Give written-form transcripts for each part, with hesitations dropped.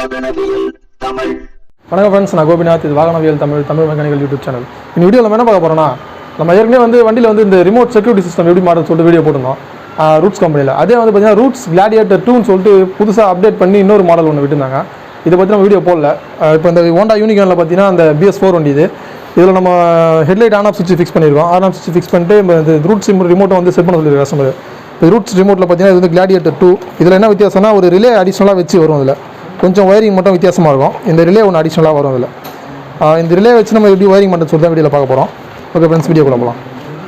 வாகனவியல் தமிழ். வணக்கம் ஃப்ரெண்ட்ஸ், நான் கோபிநாத். இது வாகனவியல் தமிழ் மெக்கானிக்கல் யூடியூப் சேனல். இந்த வீடியோவில் நம்ம என்ன பார்க்க போகிறோம்னா, நம்ம ஏற்கனவே வண்டியில் இந்த ரிமோட் செக்யூரிட்டி சிஸ்டம் எப்படி மாறுன்னு சொல்லிட்டு வீடியோ போட்டிருந்தோம் ரூட்ஸ் கம்பெனியில். அதே பார்த்தீங்கன்னா ரூட்ஸ் Gladiator 2ன்னு சொல்லிட்டு புதுசாக அப்டேட் பண்ணி இன்னொரு மாடல் ஒன்று விட்டுருந்தாங்க. இதை பற்றி நம்ம வீடியோ போடல. இப்போ இந்த ஹோண்டா யூனிகானில் பார்த்தீங்கன்னா அந்த BS4 வண்டி இதில் நம்ம ஹெட்லைட் ஆன் ஆஃப் சுவிட்ச் ஃபிக்ஸ் பண்ணியிருக்கோம். ஆன் ஆஃப் சுவிட்ச் ஃபிக்ஸ் பண்ணிட்டு இந்த ரூட்ஸ் ரிமோட்டை செட் பண்ண சொல்லியிருக்க கஸ்டமர். இப்போ ரூட்ஸ் ரிமோட்டில் பார்த்தீங்கன்னா இது Gladiator 2. இதில் என்ன வித்தியாசம்னா, ஒரு ரிலே அடிஷ்னலாக வச்சு வரும். இதில் கொஞ்சம் ஒயரிங் மட்டும் வித்தியாசமாக இருக்கும். இந்த ரிலே ஒன்று அடிஷ்னலாக வரும். இதில் இந்த ரிலே வச்சு நம்ம எப்படி ஒயரிங் பண்ணுறது சொல்லி தான் வீடியோவில் பார்க்க போகிறோம். ஓகே ஃப்ரெண்ட்ஸ், வீடியோக்குள்ள போகலாம்.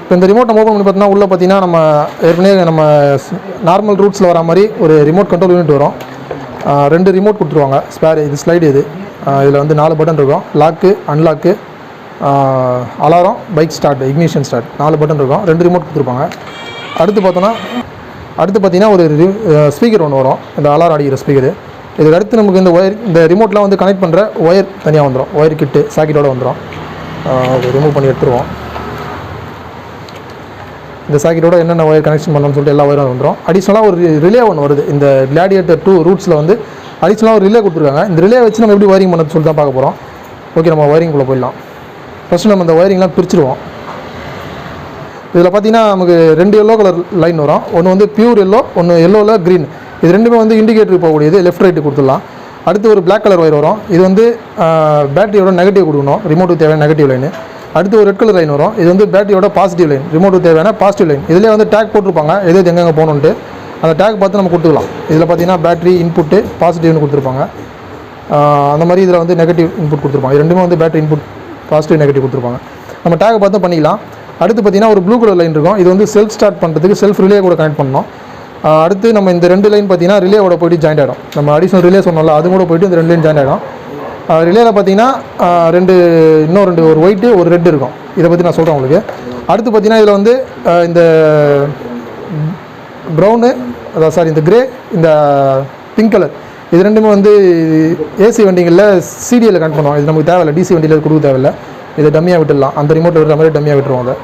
இப்போ இந்த ரிமோட்டை ஓப்பன் பண்ணி பார்த்தீங்கன்னா உள்ளே பார்த்தீங்கன்னா நம்ம ஏற்கனவே நம்ம நார்மல் ரூட்ஸில் வர மாதிரி ஒரு ரிமோட் கண்ட்ரோல் யூனிட் வரும். 2 ரிமோட் கொடுத்துருவாங்க. ஸ்பேர் இது ஸ்லைடு இதில் 4 பட்டன் இருக்கும். Lock, unlock, alarm, bike start, ignition start 4 button இருக்கும். 2 ரிமோட் கொடுத்துருப்பாங்க. அடுத்து பார்த்தீங்கன்னா ஒரு ஸ்பீக்கர் ஒன்று வரும். இந்த அலாரம் அடிக்கிற ஸ்பீக்கரு. இதுக்கு அடுத்து நமக்கு இந்த ரிமோட்லாம் கனெக்ட் பண்ணுற ஒயர் தனியாக வந்துடும். ஒயர் கிட்டு சாக்கெட்டோடு வந்துடும். ரிமூவ் பண்ணி எடுத்துருவோம். இந்த சாக்கெட்டோட என்னென்ன ஒயர் கனெக்ஷன் பண்ணணும்னு சொல்லிட்டு எல்லா ஒயரும் வந்துடும். அடிஷ்னலாக ஒரு ரிலே ஒன்று வருது. இந்த Gladiator 2 ரூட்ஸில் அடிஷ்னலாக ஒரு ரிலே கொடுத்துருக்காங்க. இந்த ரிலே வச்சு நம்ம எப்படி ஒயரிங் பண்ணுறது சொல்லி தான் பார்க்க போகிறோம். ஓகே, நம்ம ஒயரிங்குள்ளே போயிடலாம். ஃபஸ்ட்டு நம்ம இந்த ஒயரிங்லாம் பிரிச்சுருவோம். இதில் பார்த்தீங்கன்னா நமக்கு 2 எல்லோ கலர் லைன் வரும். ஒன்று பியூர் எல்லோ, ஒன்று எல்லோவில் க்ரீன். இது ரெண்டுமே இண்டிகேட்டருக்கு போகக்கூடியது. லெஃப்ட் ரைட்டு கொடுத்துடலாம். அடுத்து ஒரு பிளாக் கலர் ஒயர் வரும். இது பேட்டரியோட நெகட்டிவ் கொடுக்கணும், ரிமோட்டுக்கு தேவையான நெகட்டிவ் லைனு. அடுத்து ஒரு ரெட் கலர் லைன் வரும். இது பேட்டரியோட பாசிட்டிவ் லைன், ரிமோட்டுக்கு தேவையான பாசிட்டிவ் லைன். இதிலே டேக் போட்டிருப்பாங்க, எது எங்கெங்கே போகணுன்ட்டு. அந்த டேக் பார்த்து நம்ம கொடுத்துக்கலாம். இதில் பார்த்தீங்கன்னா பேட்டரி இன்புட்டு பாசிட்டிவ்னு கொடுத்துருப்பாங்க. அந்த மாதிரி இதில் நெகட்டிவ் இன்புட் கொடுத்துருப்பாங்க. ரெண்டுமே பேட்டரி இன்புட் பாசிட்டிவ் நெகட்டிவ் கொடுத்துருப்பாங்க. நம்ம டேக் பார்த்து பண்ணிக்கலாம். அடுத்து பார்த்தீங்கன்னா ஒரு ப்ளூ கலர் லைன் இருக்கும். இது செல்ஃப் ஸ்டார்ட் பண்ணுறதுக்கு செல்ஃப் ரிலே கூட கனெக்ட் பண்ணணும். அடுத்து நம்ம இந்த 2 லைன் பார்த்தீங்கன்னா ரிலேவோட போய்ட்டு ஜாயின் ஆகிடும். நம்ம அடிஷனல் ரிலே சொன்னோம்ல, அது கூட போய்ட்டு இந்த 2 லைன் ஜாயின் ஆகிடும். ரிலேவில் பார்த்தீங்கன்னா இன்னும் 2 ஒரு ஒயிட்டு ஒரு ரெட் இருக்கும். இதை பற்றி நான் சொல்கிறேன் உங்களுக்கு. அடுத்து பார்த்தீங்கன்னா இதில் இந்த ப்ரௌனு, இந்த கிரே, இந்த பிங்க் கலர், இது ரெண்டுமே ஏசி வண்டிகளில் சிடியில் கனெக்ட் பண்ணுவோம். இது நமக்கு தேவையில்லை, டிசி வண்டியில் கொடுக்க தேவையில்லை. இதை டம்மியாக விட்டுடலாம். அந்த ரிமோட்டில் விடுற மாதிரி டம்மியாக விட்டுருவோம். அதை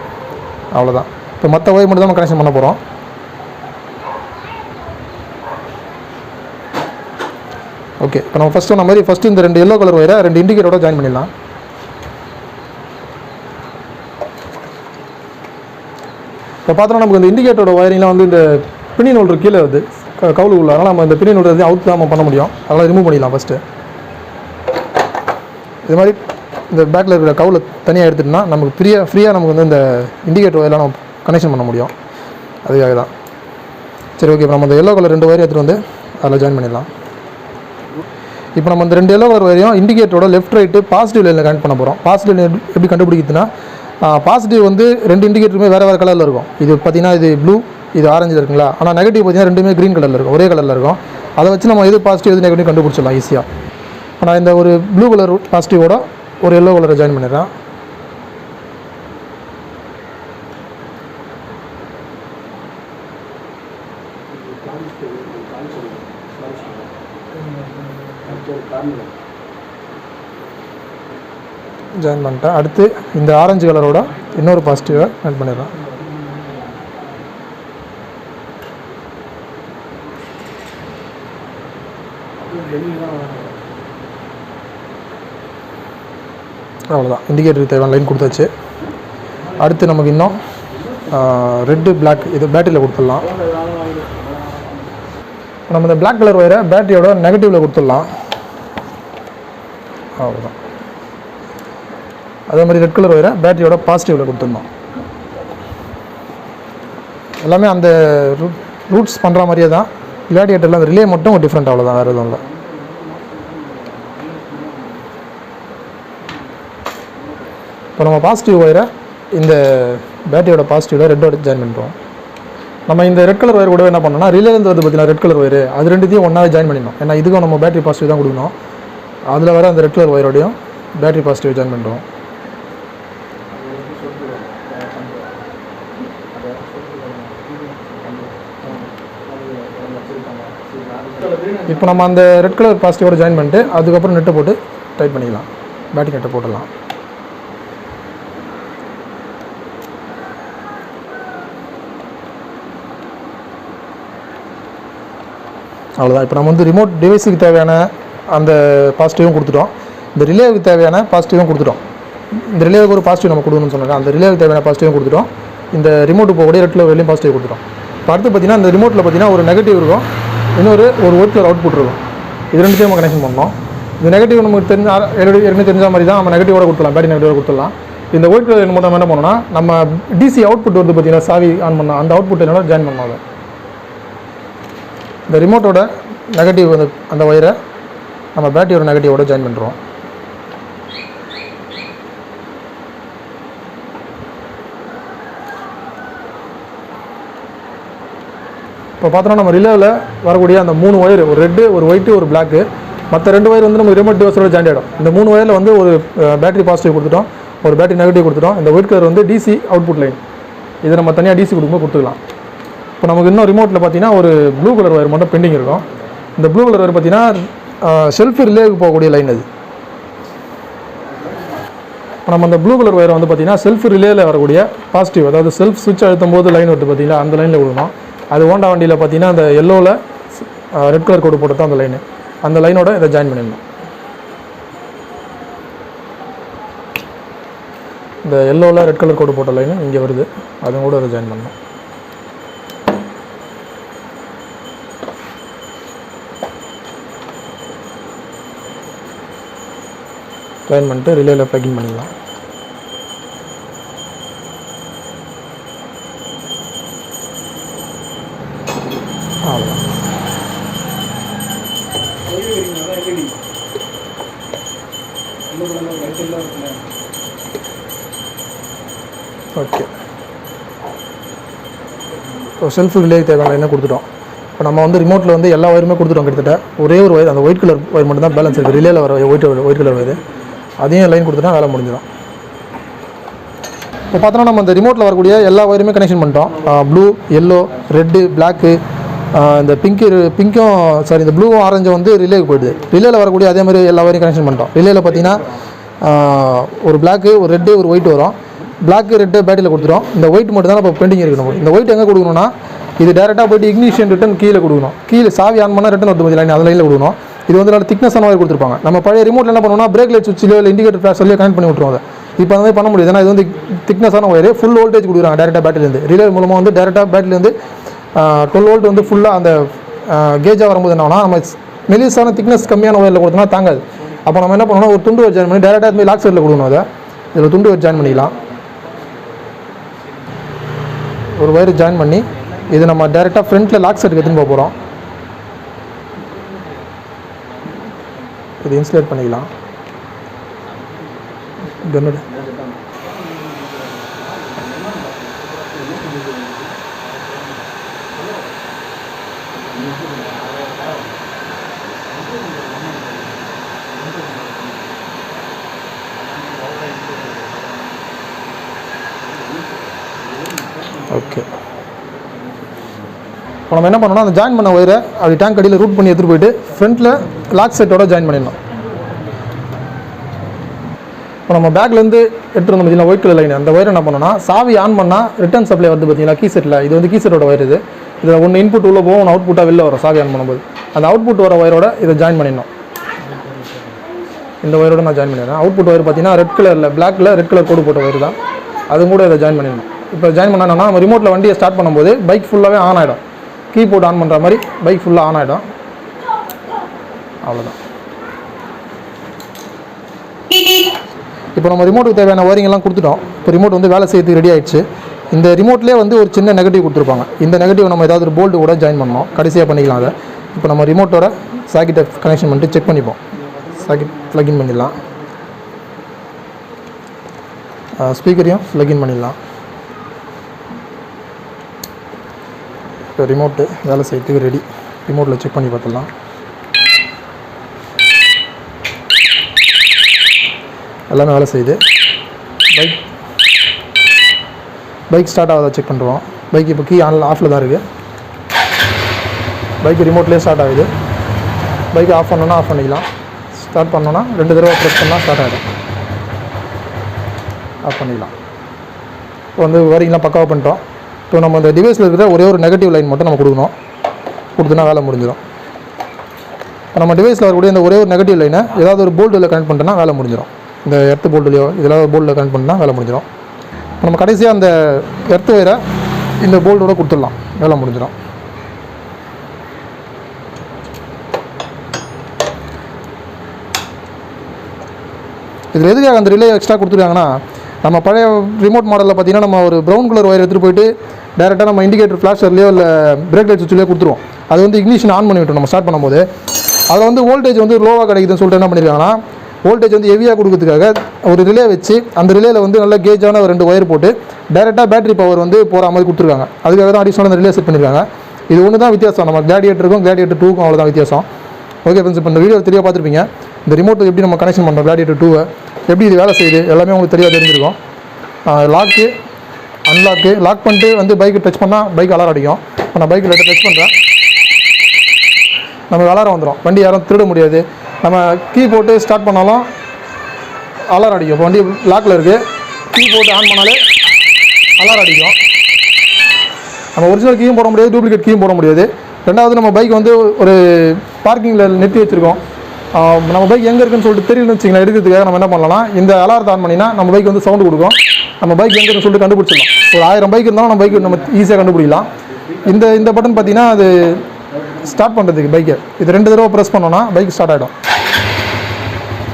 அவ்வளோதான். இப்போ மற்ற ஒயர் மட்டும் தான் நம்ம கனெக்ஷன் பண்ண போகிறோம். ஓகே, இப்போ நம்ம ஃபஸ்ட்டு இந்த 2 எல்லோ கலர் ஒயரை 2 இண்டிகேட்டரோட ஜாயின் பண்ணிடலாம். இப்போ பார்த்தோன்னா நமக்கு இந்த இண்டிகேட்டரோட ஒயரிங்லாம் இந்த பின்னி நூல் கீழே வருது, கவுளு உள்ள. அதனால் நம்ம இந்த பின்னி நூல் அவுட் தான் நம்ம பண்ண முடியும். அதெல்லாம் ரிமூவ் பண்ணிடலாம் ஃபஸ்ட்டு. இது மாதிரி இந்த பேக்கில் இருக்கிற கவுளை தனியாக எடுத்துகிட்டோம்னா நமக்கு ஃப்ரீயாக நமக்கு இந்த இண்டிகேட்டர் ஒயர்லாம் நம்ம கனெக்ஷன் பண்ண முடியும். அதுக்காக தான். சரி, ஓகே. இப்போ நம்ம இந்த எல்லோ கலர் 2 ஒயர் எடுத்துகிட்டு அதில் ஜாயின் பண்ணிடலாம். இப்போ நம்ம இந்த 2 எல்லோ கலர் வரையும் இண்டிகேட்டரோட லெஃப்ட் ரைட்டு பாசிட்டிவ் லைனில் கனெக்ட் பண்ண போகிறோம். பாசிட்டிவ் லைன் எப்படி கண்டுபிடிக்குதுன்னா, பாசிட்டிவ் 2 இண்டிகேட்டருமே வேறு கலரில் இருக்கும். இது பார்த்தீங்கன்னா இது ப்ளூ, இது ஆரஞ்சில் இருக்குங்களா. ஆனால் நெகட்டிவ் பார்த்தீங்கன்னா ரெண்டுமே க்ரீன் கலரில் இருக்கும், ஒரே கலரில் இருக்கும். அதை வச்சு நம்ம எது பாசிட்டிவ் எது நெகட்டிவ் கண்டுபிடிச்சிடலாம் ஈஸியாக. ஆனால் இந்த ஒரு ப்ளூ கலர் பாசிட்டிவோட ஒரு எல்லோ கலரை ஜாயின் பண்ணிடுறேன். ஜாயின் பண்ணிட்டேன். அடுத்து இந்த ஆரஞ்சு கலரோட இன்னொரு பாசிட்டிவை ஆட் பண்ணிடுறேன். அவ்வளோதான், இண்டிகேட்டருக்கு தேவையான லைன் கொடுத்தாச்சு. அடுத்து நமக்கு இன்னும் ரெட்டு பிளாக், இது பேட்டரியில் கொடுத்துடலாம். நம்ம இந்த பிளாக் கலர் ஒயரை பேட்டரியோட நெகட்டிவில் கொடுத்துடலாம். அவ்வளோதான். அதே மாதிரி ரெட் கலர் ஒயரை பேட்டரியோட பாசிட்டிவில் கொடுத்துடணும். எல்லாமே அந்த ரூட்ஸ் பண்ணுற மாதிரியே தான். Gladiatorல அந்த ரிலே மட்டும் டிஃப்ரெண்ட், அவ்வளோதான், வேறு எதுவும் இல்லை. இப்போ நம்ம பாசிட்டிவ் ஒயரை இந்த பேட்டரியோட பாசிட்டிவில் ரெட்டோட ஜாயின் பண்ணுறோம். நம்ம இந்த ரெட் கலர் ஒயர் கூட என்ன பண்ணோம்னா, ரிலேலேருந்து பார்த்தீங்கன்னா ரெட் கலர் ஒயர், அது ரெண்டுத்தையும் ஒன்றாவே ஜாயின் பண்ணிடணும். ஏன்னா இதுக்கும் நம்ம பேட்டரி பாசிட்டிவ் தான் கொடுக்கணும். அதில் வர அந்த ரெட் கலர் ஒயரோடையும் பேட்டரி பாசிட்டிவ் ஜாயின் பண்ணுறோம். இப்போ நம்ம அந்த ரெட் கலர் பாசிட்டிவோட ஜாயின் பண்ணிட்டு அதுக்கப்புறம் நெட்டை போட்டு டைட் பண்ணிக்கலாம். பேட்டரி நெட்டை போட்டுடலாம். அவ்வளோதான். இப்போ நம்ம ரிமோட் டிவைஸுக்கு தேவையான அந்த பாசிட்டிவும் கொடுத்துட்டோம். இந்த ரிலேவுக்கு தேவையான பாசிட்டிவும் கொடுத்துட்டோம். இந்த ரிலேவுக்கு ஒரு பாசிட்டிவ் நம்ம கொடுக்கணும்னு சொன்னாங்க. அந்த ரிலேவுக்கு தேவையான பாசிட்டிவும் கொடுத்துட்டோம். இந்த ரிமோட்டு போகக்கூடிய ரெட் கலர் வெளியும் பாசிட்டிவ் கொடுத்துட்டோம். இப்போ அடுத்து பார்த்தீங்கன்னா இந்த ரிமோட்டில் பார்த்தீங்கன்னா ஒரு நெகட்டிவ் இருக்கும், இன்னொரு ஒயிட் கலர் அவுட்புட் இருக்கும். இது ரெண்டுத்தையும் நம்ம கனெக்ஷன் பண்ணோம். இந்த நெகட்டிவ் நமக்கு ஏற்கனவே தெரிஞ்ச மாதிரி தான் நம்ம நெகட்டிவோட கொடுத்துடலாம், பேட்டரி நெகட்டிவோட கொடுத்துடலாம். இந்த ஒயிட் கலர் ரிமோட் நம்ம என்ன பண்ணோம்னா நம்ம டிசி அவுட்புட் வந்து பார்த்தீங்கன்னா சாவி ஆன் பண்ணோம், அந்த அவுட்புட் என்னோட ஜாயின் பண்ணோம். இந்த ரிமோட்டோட நெகட்டிவ் வந்து அந்த ஒயரை நம்ம பேட்டரியோட நெகட்டிவோட ஜாயின் பண்ணுறோம். இப்போ பார்த்தோன்னா நம்ம ரிலேவில் வரக்கூடிய அந்த 3 ஒயர், ஒரு ரெட்டு, ஒரு ஒயிட்டு, ஒரு பிளாக்கு, மற்ற 2 ஒயர் வந்து நம்ம ரிமோட் டிவைஸோட ஜாயின் ஆகிடும். இந்த 3 ஒயரில் வந்து ஒரு பேட்டரி பாசிட்டிவ் கொடுத்துட்டோம், ஒரு பேட்டரி நெகட்டிவ் கொடுத்துட்டோம். இந்த ஒயிட் கலர் வந்து டிசி அவுட்புட் லைன், இதை நம்ம தனியாக டிசி கொடுக்கும்போது கொடுத்துக்கலாம். இப்போ நமக்கு இன்னும் ரிமோட்டில் பார்த்தீங்கன்னா ஒரு ப்ளூ கலர் ஒயர் மட்டும் பெண்டிங் இருக்கும். இந்த ப்ளூ கலர் ஒயர் பார்த்தீங்கன்னா செல்ஃப் ரிலேவுக்கு போகக்கூடிய லைன் அது. இப்போ நம்ம அந்த ப்ளூ கலர் ஒயரை வந்து பார்த்தீங்கன்னா செல்ஃப் ரிலேவில் வரக்கூடிய பாசிட்டிவ், அதாவது செல்ஃப் சுவிட்ச் அழுத்தும் போது லைன் வருது பார்த்தீங்கன்னா, அந்த லைனில் கொடுக்கணும். அது ஹோண்டா வண்டியில் பார்த்தீங்கன்னா அந்த எல்லோவில் ரெட் கலர் கோடு போட்டு தான் அந்த லைனு, அந்த லைனோட இதை ஜாயின் பண்ணிடணும். இந்த எல்லோவில் ரெட் கலர் கோடு போட்ட லைனு இங்கே வருது, அதுவும் கூட அதை ஜாயின் பண்ணணும். ஜாயின் பண்ணிட்டு ரிலேயில் ப்ளக்கிங் பண்ணிடலாம். அவ்வளோதான். ஓகே, இப்போ செல்ஃப் ரிலேக்கு தேவையான என்ன கொடுத்துட்டோம். இப்போ நம்ம வந்து ரிமோட்டில் வந்து எல்லா ஒயருமே கொடுத்துட்டோம். கிட்டத்தட்ட ஒரே ஒரு ஒயர், அந்த ஒயிட் கலர் ஒயர் மட்டும் தான் பேலன்ஸ் இருக்குது. ரிலேயில் வர ஒயிட் கலர் ஒயர், அதையும் லைன் கொடுத்துட்டா வேலை முடிஞ்சிடும். இப்போ பார்த்தோன்னா நம்ம இந்த ரிமோட்டில் வரக்கூடிய எல்லா ஒயருமே கனெக்ஷன் பண்ணிட்டோம். ப்ளூ, எல்லோ, ரெட்டு, பிளாக்கு, இந்த பிங்க்கும் சாரி இந்த ப்ளூவும் ஆரஞ்சும் வந்து ரிலேவுக்கு போயிடுது. ரிலேயில் வரக்கூடிய அதே மாதிரி எல்லா வரையும் கனெக்ஷன் பண்ணிட்டோம். ரிலேயில் பார்த்தீங்கன்னா ஒரு பிளாக்கு, ஒரு ரெட்டு, ஒரு ஒயிட் வரும். பிளாக்கு, ரெட்டு பேட்டரியில் கொடுத்துரும். இந்த ஒயிட் மட்டும் தான் இப்போ பெண்டிங் இருக்கணும். இந்த ஒயிட் எங்கே கொடுக்கணும்னா இது டேரெக்டாக போய்ட்டு இக்னிஷன் ரிட்டன் கீழே கொடுக்கணும். கீழே சாவி ஆன் பண்ணால் ரிட்டன் வந்து லைன், அந்த லைனில் கொடுக்கணும். இது வந்து நல்ல திக்னஸான ஒயர் கொடுத்துருப்பாங்க. நம்ம பழைய ரிமோட்டில் என்ன பண்ணுவோம்னா பிரேக் லைட் சுவிட்சிலோ இல்லை இண்டிகேட்டர் ஃப்ளாஷ்லையோ கனெக்ட் பண்ணி விட்டுருவோம். அதை இப்போ அந்த மாதிரி பண்ண முடியாது. ஏன்னா இது வந்து திக்னஸான ஒயர், ஃபுல் வோல்டேஜ் கொடுக்குறாங்க டேரெக்டாக பேட்டரிலேருந்து. ரிலே மூலமாக வந்து டேரெக்டாக பேட்டரிலேருந்து 12 வோல்ட் வந்து ஃபுல்லாக அந்த கேஜாக வரும்போது என்ன ஆகும்னா, நம்ம மெலிசான திக்னஸ் கம்மியான ஒயரில் கொடுத்தோம்னா தாங்காது. அப்போ நம்ம என்ன பண்ணணும், ஒரு துண்டு வச்சு ஜாயின் பண்ணி டேரெக்டாக அதுமாதிரி லாக் சைடில் கொடுக்கணும். அதை இதில் துண்டு வச்சு ஜாயின் பண்ணிக்கலாம். ஒரு ஒயர் ஜாயின் பண்ணி இது நம்ம டேரெக்டாக ஃப்ரண்ட்டில் லாக் சைடுக்கு எடுத்துன்னு போக போகிறோம். இது இன்சுலேட் பண்ணிக்கலாம். கன்னுடு ஓகே. இப்போ நம்ம என்ன பண்ணோம்னா அந்த ஜாயின் பண்ண ஒயரை அப்படி டேங்க் அடியில் ரூட் பண்ணி எடுத்துகிட்டு போயிட்டு ஃப்ரண்ட்டில் லாக் செட்டோட ஜாயின் பண்ணிடணும். இப்போ நம்ம பேக்லேருந்து எடுத்துகிட்டு வந்து பார்த்தீங்கன்னா ஒயிட் கலர் லைன், அந்த ஒயர் என்ன பண்ணோம்னா சாவி ஆன் பண்ணால் ரிட்டர்ன் சப்ளை வந்து பார்த்தீங்கன்னா கீ செட்டில், இது வந்து கீ செட்டோட ஒயர். இதில் ஒன்று இன்புட் உள்ளே போகும், ஒன்று அவுட்புட்டாக வெளில வரும் சாவி ஆன் பண்ணும்போது. அந்த அவுட்புட் வர ஒயரோட இதை ஜாயின் பண்ணிடணும். இந்த ஒயரோட நான் ஜாயின் பண்ணிடுறேன். அவுட்புட் ஒயர் பார்த்தீங்கன்னா ரெட் கலரில் பிளாக்கில் ரெட் கலர் கோடு போட்ட ஒயர் தான், அதுவும் கூட இதை ஜாயின் பண்ணிடணும். இப்போ ஜாயின் பண்ணோன்னா நம்ம ரிமோட்டில் வண்டியை ஸ்டார்ட் பண்ணும்போது பைக் ஃபுல்லாகவே ஆன் ஆகிடும். கீபோர்ட் ஆன் பண்ணுற மாதிரி பைக் ஃபுல்லாக ஆன் ஆகிடும். அவ்வளோதான். இப்போ நம்ம ரிமோட்டுக்கு தேவையான ஒயரிங் எல்லாம் கொடுத்துட்டோம். இப்போ ரிமோட் வந்து வேலை செய்யறதுக்கு ரெடி ஆகிடுச்சு. இந்த ரிமோட்லேயே வந்து ஒரு சின்ன நெகட்டிவ் கொடுத்துருப்பாங்க. இந்த நெகட்டிவ் நம்ம ஏதாவது ஒரு போல்ட்டு கூட ஜாயின் பண்ணணும், கடைசியாக பண்ணிக்கலாம். அதை இப்போ நம்ம ரிமோட்டோட சாக்கெட்டை கனெக்ஷன் பண்ணிட்டு செக் பண்ணிப்போம். சாக்கெட் ப்ளக்இன் பண்ணிடலாம், ஸ்பீக்கரையும் ப்ளக்இன் பண்ணிடலாம். இப்போ ரிமோட்டு வேலை செய்யறதுக்கு ரெடி. ரிமோட்டில் செக் பண்ணி பார்த்துடலாம். எல்லாமே வேலை செய்யுது. பைக் ஸ்டார்ட் ஆகுதா செக் பண்ணுறோம். பைக் இப்போ கீ ஆஃபில் தான் இருக்குது. பைக் ரிமோட்லேயே ஸ்டார்ட் ஆகுது. பைக் ஆஃப் பண்ணோன்னா ஆஃப் பண்ணிக்கலாம். ஸ்டார்ட் பண்ணோன்னா 2 தடவை ப்ரெஸ் பண்ணால் ஸ்டார்ட் ஆகிடும். ஆஃப் பண்ணிக்கலாம். இப்போ வந்து வரிங்கெலாம் பக்காவாக பண்ணிட்டோம். இப்போ நம்ம இந்த டிவைஸில் இருக்கிற ஒரே ஒரு நெகட்டிவ் லைன் மட்டும் நம்ம கொடுக்கணும். கொடுத்தோன்னா வேலை முடிஞ்சிடும். இப்போ நம்ம டிவைஸில் வரக்கூடிய இந்த ஒரே ஒரு நெகட்டிவ் லைனை ஏதாவது ஒரு போல்டில் கனெக்ட் பண்ணிட்டோன்னா வேலை முடிஞ்சிடும். இந்த எர்த்து போல்ட்லையோ இதெல்லாம் ஒரு போல்டில் கனெக்ட் பண்ணிட்டா வேலை முடிஞ்சிடும். நம்ம கடைசியாக அந்த எர்த்து வயரை இந்த போல்டோட கொடுத்துடலாம், வேலை முடிஞ்சிடும். இதில் எதுக்காக அந்த ரிலே எக்ஸ்ட்ரா கொடுத்துருக்காங்கன்னா, நம்ம பழைய ரிமோட் மாடலில் பார்த்தீங்கன்னா நம்ம ஒரு ப்ரௌன் கலர் ஒயர் எடுத்துகிட்டு போயிட்டு டேரெக்டாக நம்ம இண்டிகேட்டர் ஃப்ளாஷர்லையோ இல்லை பிரேக் லைட் சுவிட்ச்லையோ கொடுத்துருவோம். அது வந்து இக்னிஷன் ஆன் பண்ணி விட்டோம் நம்ம ஸ்டார்ட் பண்ணும்போது. அதில் வந்து வோல்டேஜ் வந்து லோவாக கிடைக்குதுன்னு சொல்லிட்டு என்ன பண்ணியிருக்காங்கன்னா, வோல்டேஜ் வந்து ஹெவியாக கொடுக்கறதுக்காக ஒரு ரிலே வச்சு அந்த ரிலேயில் வந்து நல்ல கேஜான ஒரு 2 ஒயர் போட்டு டேரெக்டாக பேட்டரி பவர் வந்து போகிற மாதிரி கொடுத்துருக்காங்க. அதுக்காக தான் அடிஷனலாக அந்த ரிலே செட் பண்ணியிருக்காங்க. இது ஒன்று தான் வித்தியாசம், நம்ம கிளாடியேட்டருக்கும் கிளாடியேட்டர் 2க்கும் அவ்வளோதான் வித்தியாசம். ஓகே ஃப்ரெண்ட்ஸ், இப்போ இந்த வீடியோ தெளிவாக பார்த்துருப்பீங்க. இந்த ரிமோட்டுக்கு எப்படி நம்ம கனெக்ஷன் பண்ணுறோம், கிளாடியேட்டர் 2வை எப்படி இது வேலை செய்யுது எல்லாமே உங்களுக்கு தெளிவாக தெரிஞ்சிருக்கும். லாக்கு அன்லாக்கு லாக் பண்ணிட்டு வந்து பைக்கு டச் பண்ணால் பைக் அலாரம் அடிக்கும். இப்போ நான் பைக்கில் டச் பண்ணுறேன், நமக்கு அலாரம் வந்துடும். வண்டி யாரும் திருட முடியாது. நம்ம கீ போட்டு ஸ்டார்ட் பண்ணாலும் அலாரம் அடிக்கும். இப்போ வண்டி லாக்கில் இருக்குது, கீ போட்டு ஆன் பண்ணாலே அலாரம் அடிக்கும். நம்ம ஒரிஜினல் கீயும் போட முடியாது, டூப்ளிகேட் கீயும் போட முடியாது. ரெண்டாவது நம்ம பைக் வந்து ஒரு பார்க்கிங்கில் நிறுத்தி வச்சுருக்கோம். நம்ம பைக் எங்கே இருக்குன்னு சொல்லிட்டு தெரியலன்னு வச்சுக்கலாம். எடுக்கிறதுக்காக நம்ம என்ன பண்ணலாம், இந்த அலாரத்தை ஆன் பண்ணினா நம்ம பைக் வந்து சவுண்டு கொடுக்கும். நம்ம பைக் எங்கே இருக்குன்னு சொல்லிட்டு கண்டுபிடிச்சிடலாம். ஒரு 1000 பைக் இருந்தாலும் நம்ம பைக் நம்ம ஈஸியாக கண்டுபிடிக்கலாம். இந்த பட்டன் பார்த்தீங்கன்னா அது ஸ்டார்ட் பண்ணுறதுக்கு பைக்கை இது 2 தடவை ப்ரெஸ் பண்ணோன்னா பைக் ஸ்டார்ட் ஆகிடும்,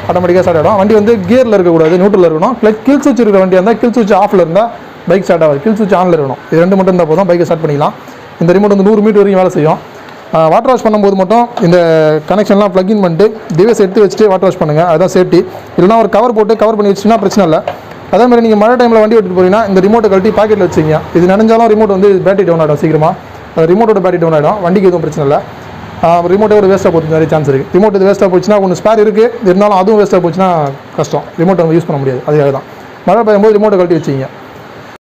ஆட்டோமேட்டிக்காக ஸ்டார்ட் ஆகிடும். வண்டி வந்து கியரில் இருக்கக்கூடாது, நியூட்ரலில் இருக்கணும். கில் சுவிட்ச் இருக்கிற வண்டியாக இருந்தால் கில் சுவிட்ச் ஆஃபில் இருந்தால் பைக் ஸ்டார்ட் ஆகாது, கில் சுவிட்ச் ஆனில் இருக்கணும். இது 2 மட்டும் இருந்தால் போதும், பைக்கை ஸ்டார்ட் பண்ணிக்கலாம். இந்த ரிமோட் வந்து 100 மீட்டர் வரைக்கும் வேலை செய்யும். வாட்டர் வாஷ் பண்ணும்போது மட்டும் இந்த கனெக்ஷன்லாம் ப்ளக்இன் பண்ணிட்டு டிவைஸ் எடுத்து வச்சுட்டு வாட்டர் வாஷ் பண்ணுங்கள், அதுதான் சேஃப்டி. இல்லைனா ஒரு கவர் போட்டு கவர் பண்ணி வச்சுன்னா பிரச்சனை இல்லை. அதேமாதிரி நீங்கள் மழை டைமில் வண்டி ஓட்டிட்டு போகிறீங்கன்னா இந்த ரிமோட்டை கழட்டி பாக்கெட்டில் வச்சுங்க. இது நினைஞ்சாலும் ரிமோட் வந்து பேட்டரி டவுன் ஆகிடும் சீக்கிரமாக. ரிமோட்டோட பேட்டரி டவுன் ஆகிடும், வண்டிக்கு எதுவும் பிரச்சனை இல்லை. ரிமோட்டோட வேஸ்ட்டாக போகிறது நிறைய சான்ஸ் இருக்குது. ரிமோட் இது வேஸ்ட்டாக போச்சுன்னா ஒன்று ஸ்பேர் இருக்குது, இருந்தாலும் அதுவும் வேஸ்ட்டாக போச்சுன்னா கஷ்டம், ரிமோட்டை நம்ம யூஸ் பண்ண முடியாது. அதுக்காக தான் மழை பெய்யும்போது ரிமோட்டை கழட்டி வச்சிங்க.